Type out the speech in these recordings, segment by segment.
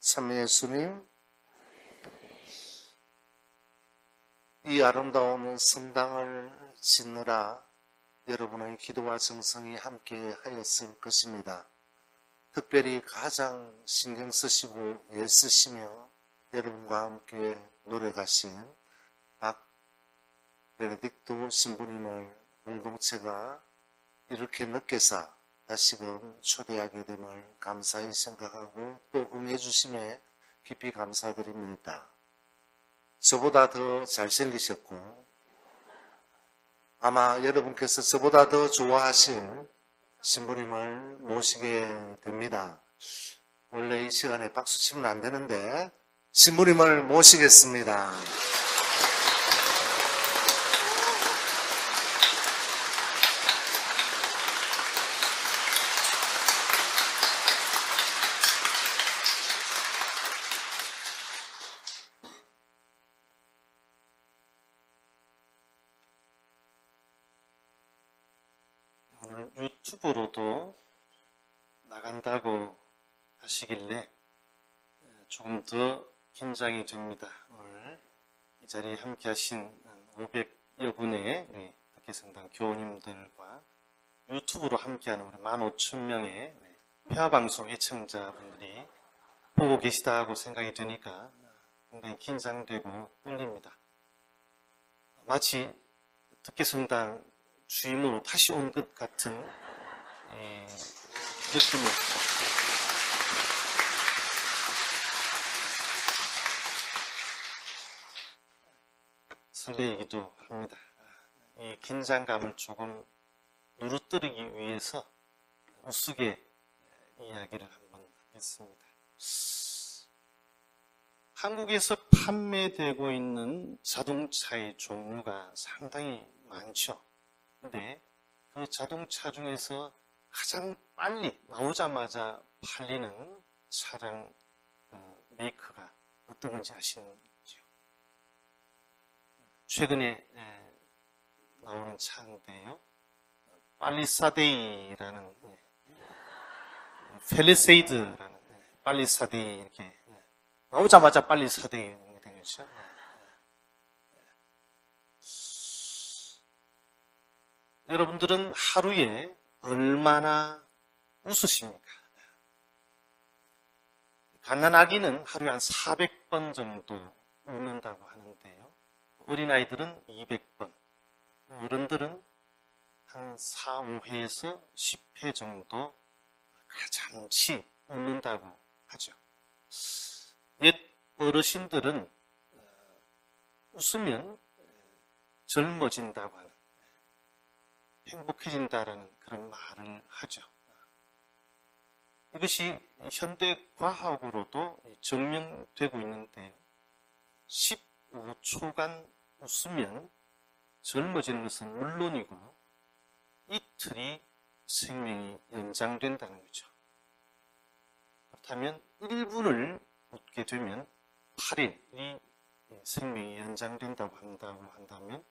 참 예수님, 이 아름다운 성당을 짓느라 여러분의 기도와 정성이 함께 하였을 것입니다. 특별히 가장 신경 쓰시고 애쓰시며 여러분과 함께 노력하신 박 베네딕토 신부님을 공동체가 이렇게 늦게서 다시금 초대하게 됨을 감사히 생각하고 또 응해주심에 깊이 감사드립니다. 저보다 더 잘생기셨고 아마 여러분께서 저보다 더 좋아하신 신부님을 모시게 됩니다. 원래 이 시간에 박수 치면 안 되는데 신부님을 모시겠습니다. 오늘 유튜브로도 나간다고 하시길래 조금 더 긴장이 됩니다. 오늘 이 자리에 함께 하신 500여 분의 우리 덕계성당 교우님들과 유튜브로 함께하는 우리 15,000명의 회화방송 애청자분들이 보고 계시다고 생각이 드니까 굉장히 긴장되고 떨립니다. 마치 덕계성당 주임으로 다시 온 것 같은 느낌이 설레이기도 합니다. 이 긴장감을 조금 누르뜨리기 위해서 우스개 이야기를 한번 하겠습니다. 한국에서 판매되고 있는 자동차의 종류가 상당히 많죠. 근데 그 자동차 중에서 가장 빨리 나오자마자 팔리는 차량 메이커가 어떤 건지 아시는지요? 최근에 나오는 차인데요. 팔리사데이라는 펠리세이드라는 팔리사데이 이렇게 나오자마자 팔리사데이 되겠죠. 여러분들은 하루에 얼마나 웃으십니까? 갓난아기는 하루에 한 400번 정도 웃는다고 하는데요. 어린아이들은 200번, 어른들은 한 4, 5회에서 10회 정도 잠시 웃는다고 하죠. 옛 어르신들은 웃으면 젊어진다고 하는, 행복해진다라는 그런 말을 하죠. 이것이 현대 과학으로도 증명되고 있는데 15초간 웃으면 젊어지는 것은 물론이고 이틀이 생명이 연장된다는 거죠. 그렇다면 1분을 웃게 되면 8일이 생명이 연장된다고 한다면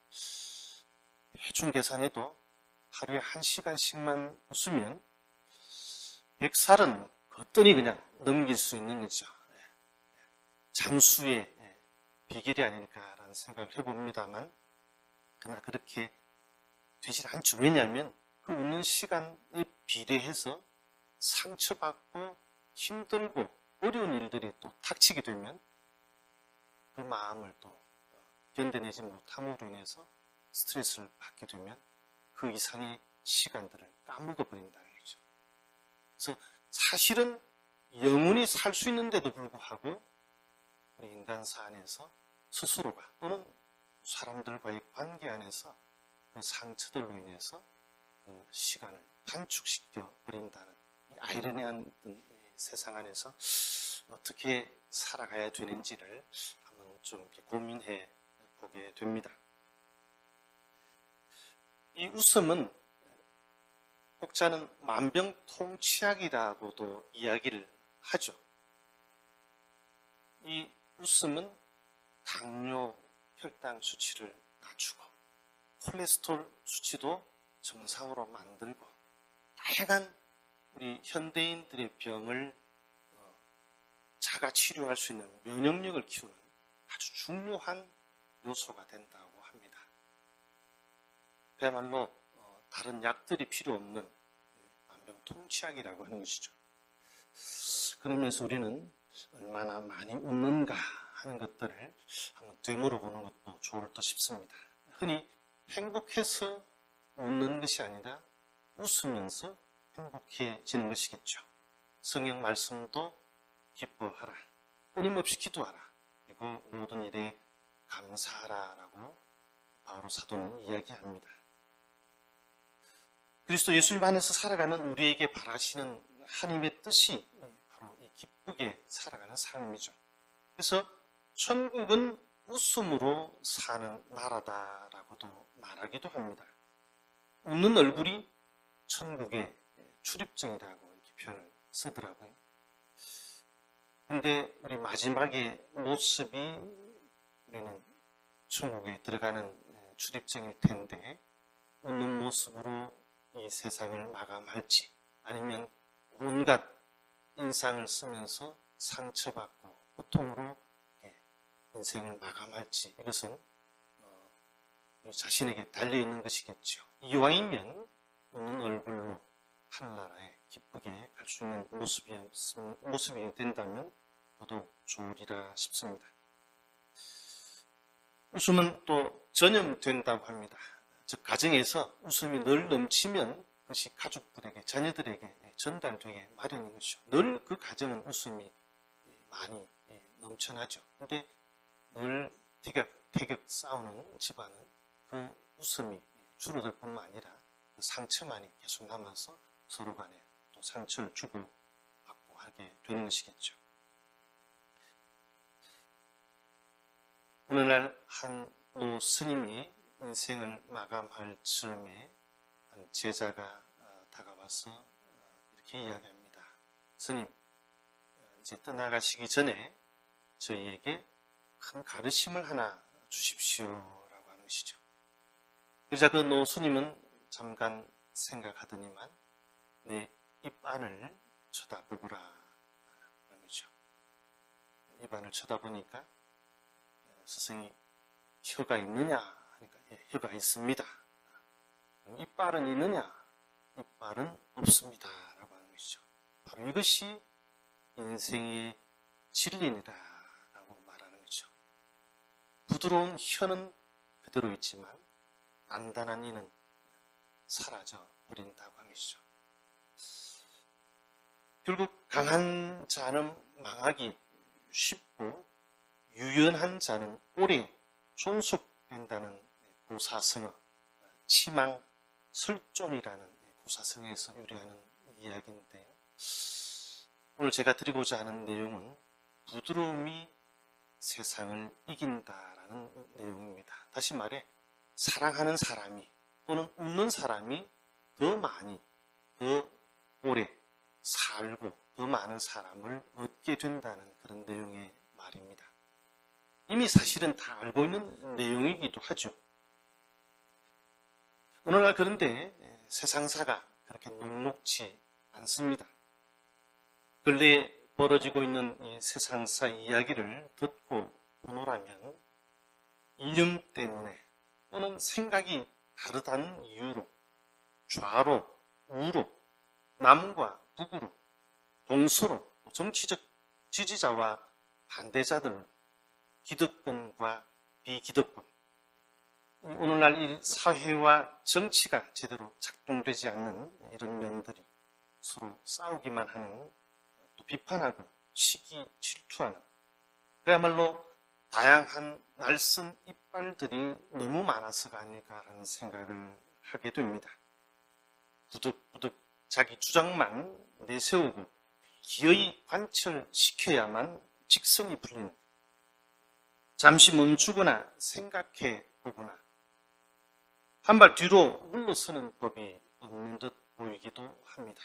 대충 계산해도 하루에 1시간씩만 웃으면 100살은 거뜬히 그냥 넘길 수 있는 거죠. 장수의 비결이 아닐까라는 생각을 해봅니다만, 그러나 그렇게 되질 않죠. 왜냐하면 그 웃는 시간에 비례해서 상처받고 힘들고 어려운 일들이 또 닥치게 되면 그 마음을 또 견뎌내지 못함으로 인해서 스트레스를 받게 되면 그 이상의 시간들을 까먹어 버린다는 거죠. 그래서 사실은 영원히 살 수 있는데도 불구하고 우리 인간사 안에서 스스로가 또는 사람들과의 관계 안에서 그 상처들로 인해서 그 시간을 단축시켜 버린다는 아이러니한 세상 안에서 어떻게 살아가야 되는지를 한번 좀 이렇게 고민해 보게 됩니다. 이 웃음은 혹자는 만병통치약이라고도 이야기를 하죠. 이 웃음은 당뇨, 혈당 수치를 낮추고 콜레스테롤 수치도 정상으로 만들고 다양한 우리 현대인들의 병을 자가 치료할 수 있는 면역력을 키우는 아주 중요한 요소가 된다고 합니다. 그야말로 다른 약들이 필요 없는 만병통치약이라고 하는 것이죠. 그러면서 우리는 얼마나 많이 웃는가 하는 것들을 한번 되물어보는 것도 좋을 듯 싶습니다. 흔히 행복해서 웃는 것이 아니라 웃으면서 행복해지는 것이겠죠. 성경 말씀도 기뻐하라, 끊임없이 기도하라, 그리고 모든 일에 감사하라 라고 바로 사도는 이야기합니다. 그리스도 예수님 안에서 살아가는 우리에게 바라시는 하나님의 뜻이 바로 이 기쁘게 살아가는 삶이죠. 그래서 천국은 웃음으로 사는 나라다라고도 말하기도 합니다. 웃는 얼굴이 천국의 출입증이라고 이렇게 표현을 쓰더라고요. 근데 우리 마지막의 모습이 우리는 천국에 들어가는 출입증일 텐데, 웃는 모습으로 이 세상을 마감할지, 아니면 온갖 인상을 쓰면서 상처받고 고통으로 인생을 마감할지, 이것은 자신에게 달려있는 것이겠죠. 이왕이면 웃는 얼굴로 하늘나라에 기쁘게 갈 수 있는 모습이 된다면 더더욱 좋으리라 싶습니다. 웃음은 또 전염된다고 합니다. 즉 가정에서 웃음이 늘 넘치면 그것이 가족들에게, 자녀들에게 전달되게 마련인 것이죠. 늘 그 가정은 웃음이 많이 넘쳐나죠. 근데 늘 티격태격 싸우는 집안은 그 웃음이 줄어들 뿐만 아니라 그 상처만이 계속 남아서 서로 간에 또 상처를 주고받고 하게 되는 것이겠죠. 어느 날 한 스님이 인생을 마감할 즈음에 한 제자가 다가와서 이렇게 이야기합니다. 스님, 이제 떠나가시기 전에 저희에게 큰 가르침을 하나 주십시오라고 하는 것이죠. 그러자 그 노스님은 잠깐 생각하더니만 내 입안을 쳐다보거라 하는 거죠. 입안을 쳐다보니까 스승이 혀가 있느냐 하니까 혀가 있습니다. 이빨은 있느냐? 이빨은 없습니다 라고 하는 것이죠. 바로 이것이 인생의 진리이다 라고 말하는 거죠. 부드러운 혀는 그대로 있지만 단단한 이는 사라져 버린다고 하는 것이죠. 결국 강한 자는 망하기 쉽고 유연한 자는 오래 존속된다는 고사성어, 치망설존이라는 고사성어에서 유래하는 이야기인데요. 오늘 제가 드리고자 하는 내용은 부드러움이 세상을 이긴다라는 내용입니다. 다시 말해 사랑하는 사람이 또는 웃는 사람이 더 많이, 더 오래 살고 더 많은 사람을 얻게 된다는 그런 내용의 말입니다. 이미 사실은 다 알고 있는 내용이기도 하죠. 오늘날 그런데 세상사가 그렇게 녹록지 않습니다. 근래에 벌어지고 있는 이 세상사 이야기를 듣고 보노라면 이념 때문에 또는 생각이 다르다는 이유로 좌로, 우로, 남과 북으로, 동서로 정치적 지지자와 반대자들, 기득권과 비기득권, 오늘날 이 사회와 정치가 제대로 작동되지 않는 이런 면들이 서로 싸우기만 하는, 또 비판하고 시기 질투하는, 그야말로 다양한 날선 이빨들이 너무 많아서가 아닐까라는 생각을 하게 됩니다. 부득부득 자기 주장만 내세우고 기어이 관철시켜야만 직성이 풀리는, 잠시 멈추거나 생각해 보거나 한 발 뒤로 물러서는 법이 없는 듯 보이기도 합니다.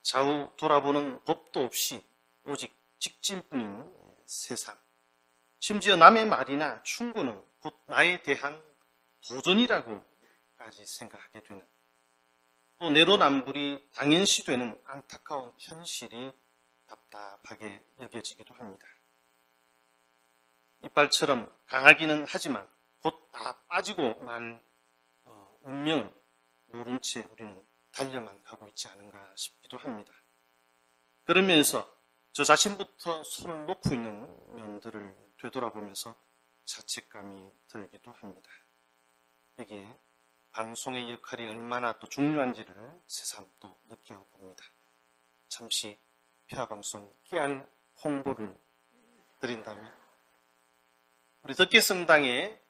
좌우 돌아보는 법도 없이 오직 직진뿐인 세상, 심지어 남의 말이나 충고는 곧 나에 대한 도전이라고까지 생각하게 되는, 또 내로남불이 당연시되는 안타까운 현실이 답답하게 여겨지기도 합니다. 이빨처럼 강하기는 하지만 곧 다 빠지고 만 운명을 모른 채 우리는 달려만 가고 있지 않은가 싶기도 합니다. 그러면서 저 자신부터 손을 놓고 있는 면들을 되돌아보면서 자책감이 들기도 합니다. 여기에 방송의 역할이 얼마나 또 중요한지를 새삼 또 느껴봅니다. 잠시 평화방송 깨알 홍보를 드린다면 우리 덕계성당에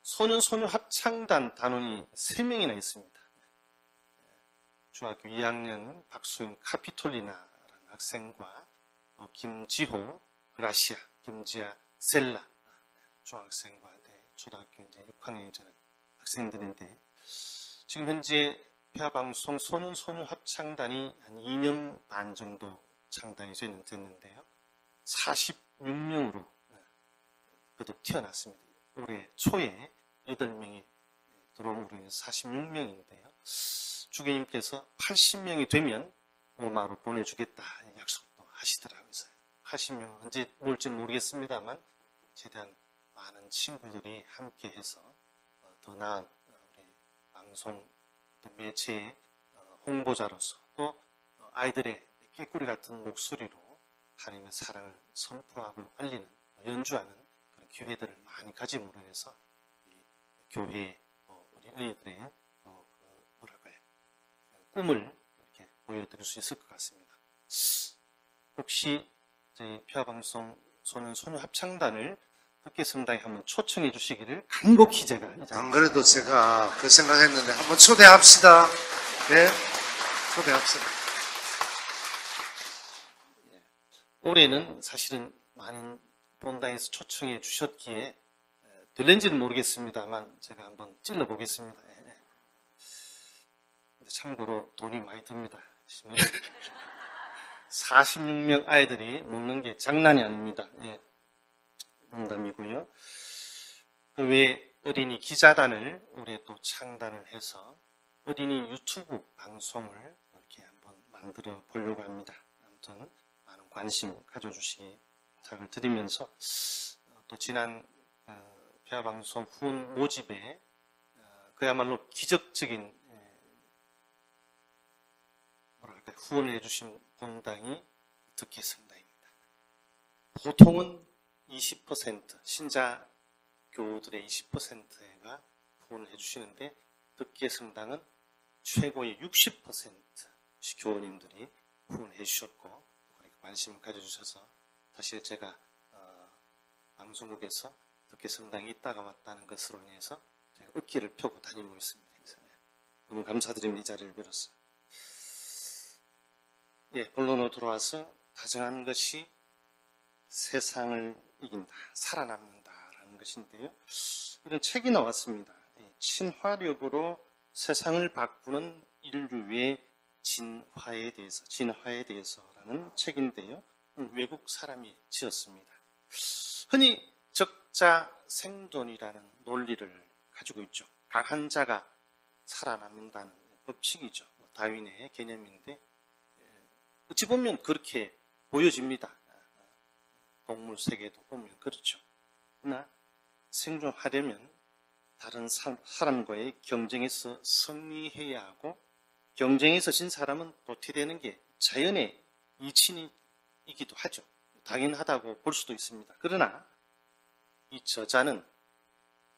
소년소녀 합창단 단원이 3명이나 있습니다. 중학교 2학년 박수인 카피톨리나라는 학생과 김지호, 그라시아, 김지아, 셀라 중학생과 초등학교 이제 6학년 학생들인데 지금 현재 평화방송 소년소녀 합창단이 한 2년 반 정도 창단이 됐는데요. 46명으로 거듭 태어났습니다. 올해 초에 8명이 들어옴으로 인해서 46명인데요. 주교님께서 80명이 되면 오마로 보내주겠다 약속도 하시더라고요. 80명 언제 올지 모르겠습니다만 최대한 많은 친구들이 함께해서 더 나은 우리 방송 매체의 홍보자로서 또 아이들의 깨꼬리 같은 목소리로 하나님의 사랑을 선포하고 알리는 연주하는 그런 기회들을 많이 가짐으로 해서 교회 우리 아이들의 꿈을 이렇게 보여드릴 수 있을 것 같습니다. 혹시 저희 평화방송 소년 합창단을 덕계성당에 한번 초청해 주시기를 간곡히 제가 안 그래도 제가 그 생각했는데 한번 초대합시다. 네, 초대합시다. 올해는 사실은 많은 본당에서 초청해 주셨기에 될는지는 모르겠습니다만 제가 한번 찔러 보겠습니다. 참고로 돈이 많이 듭니다. 46명 아이들이 먹는 게 장난이 아닙니다. 농담이고요. 그 외에 어린이 기자단을 올해 또 창단을 해서 어린이 유튜브 방송을 이렇게 한번 만들어 보려고 합니다. 아무튼 많은 관심 가져주시기 부탁을 드리면서 또 지난 평화방송 후원 모집에 그야말로 기적적인 후원을 해주신 본당이 덕계성당입니다. 보통은 20% 신자 교우들의 20%가 후원을 해주시는데 덕계성당은 최고의 60% 교우님들이 후원해 주셨고 관심을 가져주셔서 사실 제가 방송국에서 덕계성당이 있다가 왔다는 것으로 인해서 제가 어깨를 펴고 다니고 있습니다. 너무 감사드립니다. 이 자리를 빌어서. 본론으로 들어와서 다정한 것이 세상을 이긴다, 살아남는다라는 것인데요. 이런 책이 나왔습니다. 친화력으로 세상을 바꾸는 인류의 진화에 대해서라는 책인데요. 외국 사람이 지었습니다. 흔히 적자 생존이라는 논리를 가지고 있죠. 강한 자가 살아남는다는 법칙이죠. 다윈의 개념인데 어찌 보면 그렇게 보여집니다. 동물 세계도 보면 그렇죠. 그러나 생존하려면 다른 사람과의 경쟁에서 승리해야 하고 경쟁에서 진 사람은 도태되는 게 자연의 이치이기도 하죠. 당연하다고 볼 수도 있습니다. 그러나 이 저자는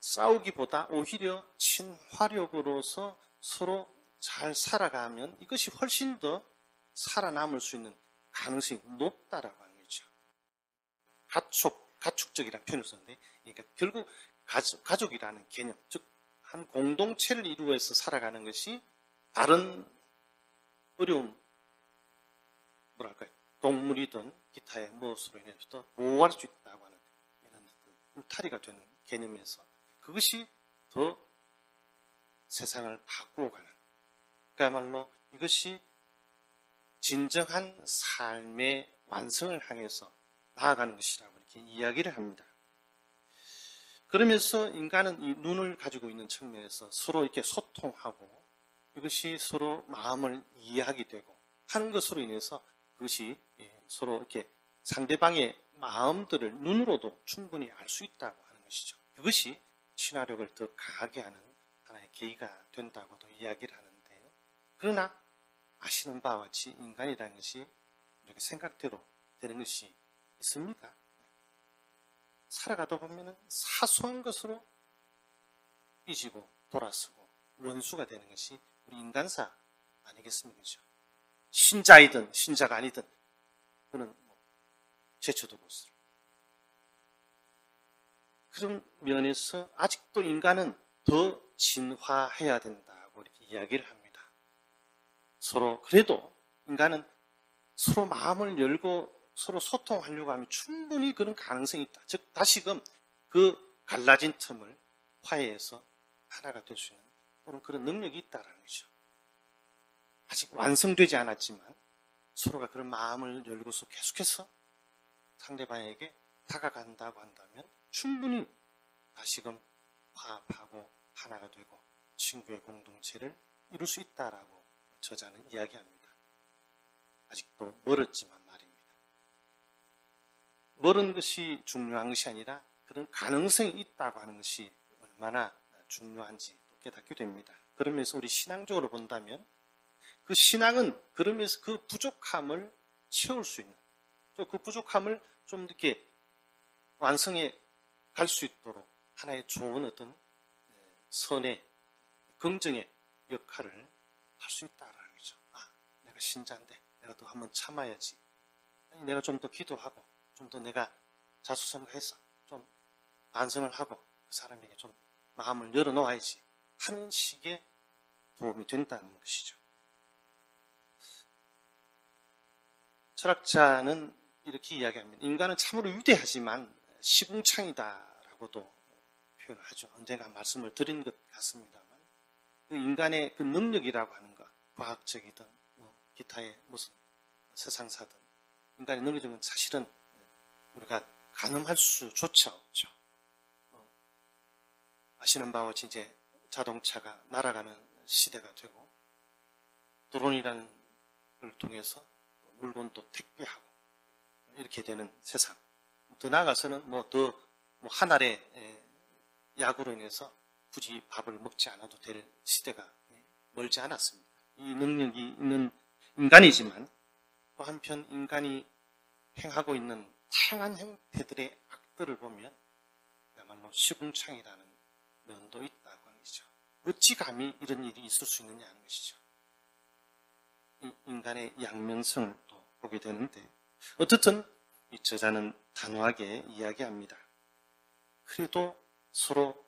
싸우기보다 오히려 친화력으로서 서로 잘 살아가면 이것이 훨씬 더 살아남을 수 있는 가능성이 높다라고 하는 거죠. 가축적이라는 표현을 썼는데, 그러니까 결국 가족이라는 개념, 즉 한 공동체를 이루어서 살아가는 것이 다른 어려운 동물이든 기타의 무엇으로 인해서도 보호할 수 있다고 하는 이런 울타리가 되는 개념에서 그것이 더 세상을 바꾸어 가는, 그야말로 이것이 진정한 삶의 완성을 향해서 나아가는 것이라고 이렇게 이야기를 합니다. 그러면서 인간은 이 눈을 가지고 있는 측면에서 서로 이렇게 소통하고 이것이 서로 마음을 이해하게 되고 하는 것으로 인해서 그것이 서로 이렇게 상대방의 마음들을 눈으로도 충분히 알 수 있다고 하는 것이죠. 그것이 친화력을 더 강하게 하는 하나의 계기가 된다고도 이야기를 하는데요. 그러나 아시는 바와 같이 인간이라는 것이 이렇게 생각대로 되는 것이 있습니까? 살아가다 보면 사소한 것으로 삐지고 돌아서고 원수가 되는 것이 우리 인간사 아니겠습니까? 신자이든 신자가 아니든 그는 제쳐도 못으로 그런 면에서 아직도 인간은 더 진화해야 된다고 이렇게 이야기를 합니다. 서로 그래도 인간은 서로 마음을 열고 서로 소통하려고 하면 충분히 그런 가능성이 있다. 즉 다시금 그 갈라진 틈을 화해해서 하나가 될 수 있는 그런 능력이 있다는 거죠. 아직 완성되지 않았지만 서로가 그런 마음을 열고서 계속해서 상대방에게 다가간다고 한다면 충분히 다시금 화합하고 하나가 되고 친구의 공동체를 이룰 수 있다라고 저자는 이야기합니다. 아직도 멀었지만 말입니다. 멀은 것이 중요한 것이 아니라 그런 가능성이 있다고 하는 것이 얼마나 중요한지 깨닫게 됩니다. 그러면서 우리 신앙적으로 본다면 그 신앙은 그러면서 그 부족함을 채울 수 있는 또 그 부족함을 좀 이렇게 완성해 갈 수 있도록 하나의 좋은 어떤 선의 긍정의 역할을 할 수 있다라는 거죠. 내가 신자인데 내가 또 한번 참아야지. 아니, 내가 좀 더 기도하고 좀 더 내가 자수성가해서 좀 반성을 하고 그 사람에게 좀 마음을 열어놓아야지 하는 식의 도움이 된다는 것이죠. 철학자는 이렇게 이야기합니다. 인간은 참으로 위대하지만 시궁창이다라고도 표현을 하죠. 언젠가 말씀을 드린 것 같습니다만 그 인간의 그 능력이라고 하는 것, 과학적이든 기타의 무슨 세상사든 인간의 능력은 사실은 우리가 가늠할 수조차 없죠. 아시는 바와 같이 이제 자동차가 날아가는 시대가 되고 드론이라는 걸 통해서 물건도 택배하고 이렇게 되는 세상. 더 나아가서는 한 알의 약으로 인해서 굳이 밥을 먹지 않아도 될 시대가 멀지 않았습니다. 이 능력이 있는 인간이지만 또 한편 인간이 행하고 있는 다양한 형태들의 악들을 보면 그야말로 시궁창이라는 면도 있다고 하는 것이죠. 어찌 감히 이런 일이 있을 수 있느냐 하는 것이죠. 이 인간의 양면성을 또 보게 되는데 어떻든 이 저자는 단호하게 이야기합니다. 그래도 서로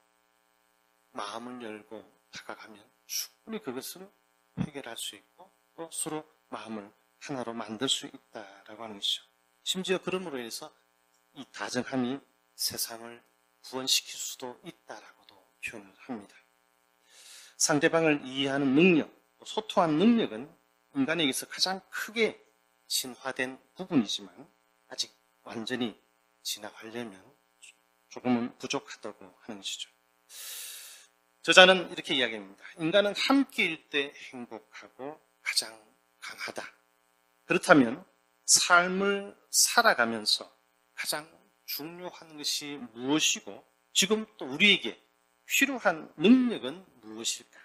마음을 열고 다가가면 충분히 그것을 해결할 수 있고 또 서로 마음을 하나로 만들 수 있다라고 하는 것이죠. 심지어 그러므로 해서 이 다정함이 세상을 구원시킬 수도 있다라고도 표현을 합니다. 상대방을 이해하는 능력, 소통하는 능력은 인간에게서 가장 크게 진화된 부분이지만 아직 완전히 진화하려면 조금은 부족하다고 하는 것이죠. 저자는 이렇게 이야기합니다. 인간은 함께일 때 행복하고 가장 강하다. 그렇다면 삶을 살아가면서 가장 중요한 것이 무엇이고 지금 또 우리에게 필요한 능력은 무엇일까?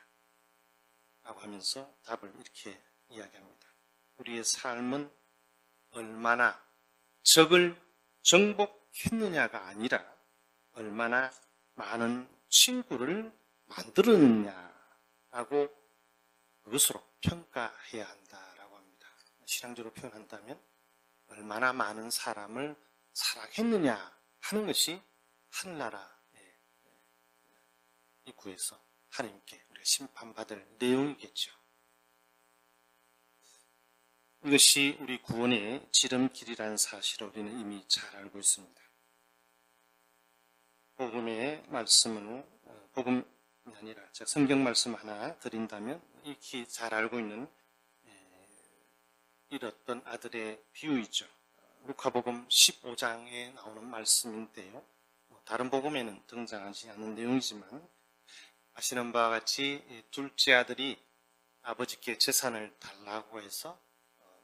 라고 하면서 답을 이렇게 이야기합니다. 우리의 삶은 얼마나 적을 정복했느냐가 아니라 얼마나 많은 친구를 만들었느냐라고 그것으로 평가해야 한다라고 합니다. 신앙적으로 표현한다면 얼마나 많은 사람을 사랑했느냐 하는 것이 하늘나라의 입구에서 하나님께 우리가 심판받을 내용이겠죠. 이것이 우리 구원의 지름길이라는 사실을 우리는 이미 잘 알고 있습니다. 복음의 말씀을 복음이 아니라 제가 성경 말씀 하나 드린다면 익히 잘 알고 있는 잃었던 아들의 비유이죠. 루카복음 15장에 나오는 말씀인데요. 다른 복음에는 등장하지 않는 내용이지만 아시는 바와 같이 둘째 아들이 아버지께 재산을 달라고 해서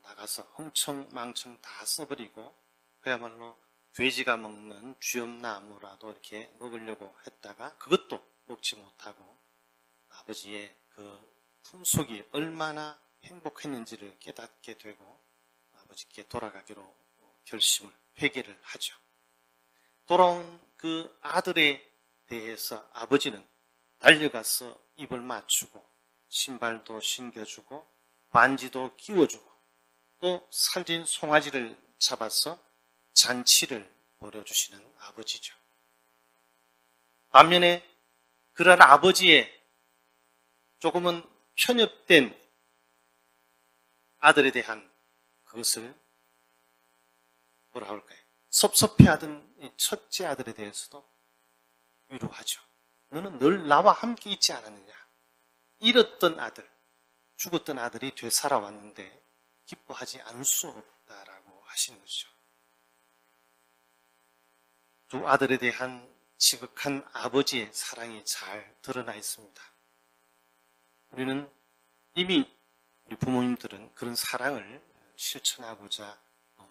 나가서 흥청망청 다 써버리고 그야말로 돼지가 먹는 쥐엄나무라도 이렇게 먹으려고 했다가 그것도 먹지 못하고 아버지의 그 품속이 얼마나 행복했는지를 깨닫게 되고 아버지께 돌아가기로 회개를 하죠. 돌아온 그 아들에 대해서 아버지는 달려가서 입을 맞추고 신발도 신겨주고 반지도 끼워주고 또 살진 송아지를 잡아서 잔치를 벌여주시는 아버지죠. 반면에 그런 아버지의 조금은 편협된 아들에 대한 그것을 뭐라 할까요? 섭섭해하던 이 첫째 아들에 대해서도 위로하죠. 너는 늘 나와 함께 있지 않았느냐? 잃었던 아들, 죽었던 아들이 되살아왔는데 기뻐하지 않을 수 없다라고 하시는 거죠. 두 아들에 대한 지극한 아버지의 사랑이 잘 드러나 있습니다. 우리는 이미 우리 부모님들은 그런 사랑을 실천하고자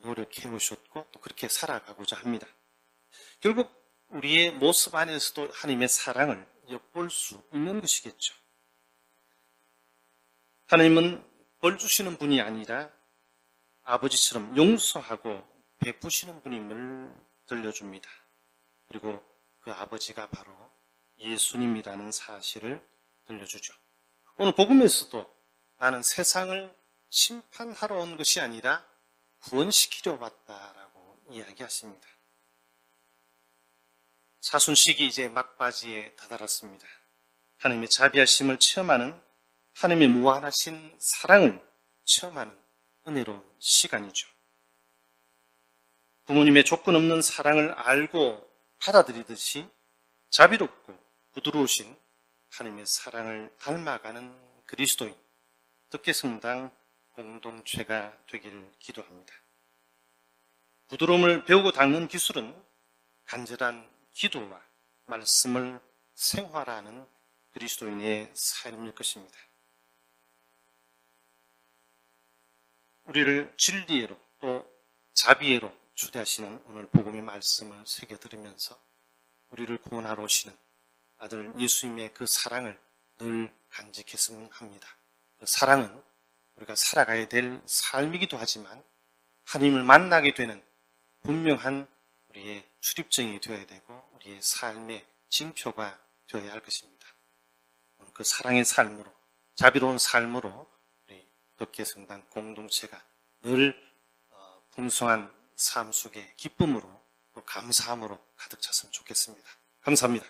노력해 오셨고 또 그렇게 살아가고자 합니다. 결국 우리의 모습 안에서도 하나님의 사랑을 엿볼 수 있는 것이겠죠. 하나님은 벌 주시는 분이 아니라 아버지처럼 용서하고 베푸시는 분임을 들려줍니다. 그리고 그 아버지가 바로 예수님이라는 사실을 들려주죠. 오늘 복음에서도 나는 세상을 심판하러 온 것이 아니라 구원시키려 왔다라고 이야기하십니다. 사순식이 이제 막바지에 다다랐습니다. 하나님의 자비하심을 체험하는 하나님의 무한하신 사랑을 체험하는 은혜로운 시간이죠. 부모님의 조건 없는 사랑을 알고 받아들이듯이 자비롭고 부드러우신 하나님의 사랑을 닮아가는 그리스도인 덕계성당 공동체가 되기를 기도합니다. 부드러움을 배우고 닦는 기술은 간절한 기도와 말씀을 생활하는 그리스도인의 삶일 것입니다. 우리를 진리로 또 자비로 초대하시는 오늘 복음의 말씀을 새겨들으면서 우리를 구원하러 오시는 아들 예수님의 그 사랑을 늘 간직했으면 합니다. 그 사랑은 우리가 살아가야 될 삶이기도 하지만 하나님을 만나게 되는 분명한 우리의 출입증이 되어야 되고 우리의 삶의 징표가 되어야 할 것입니다. 그 사랑의 삶으로 자비로운 삶으로 우리 덕계성당 공동체가 늘 풍성한 삶 속에 기쁨으로 또 감사함으로 가득 찼으면 좋겠습니다. 감사합니다.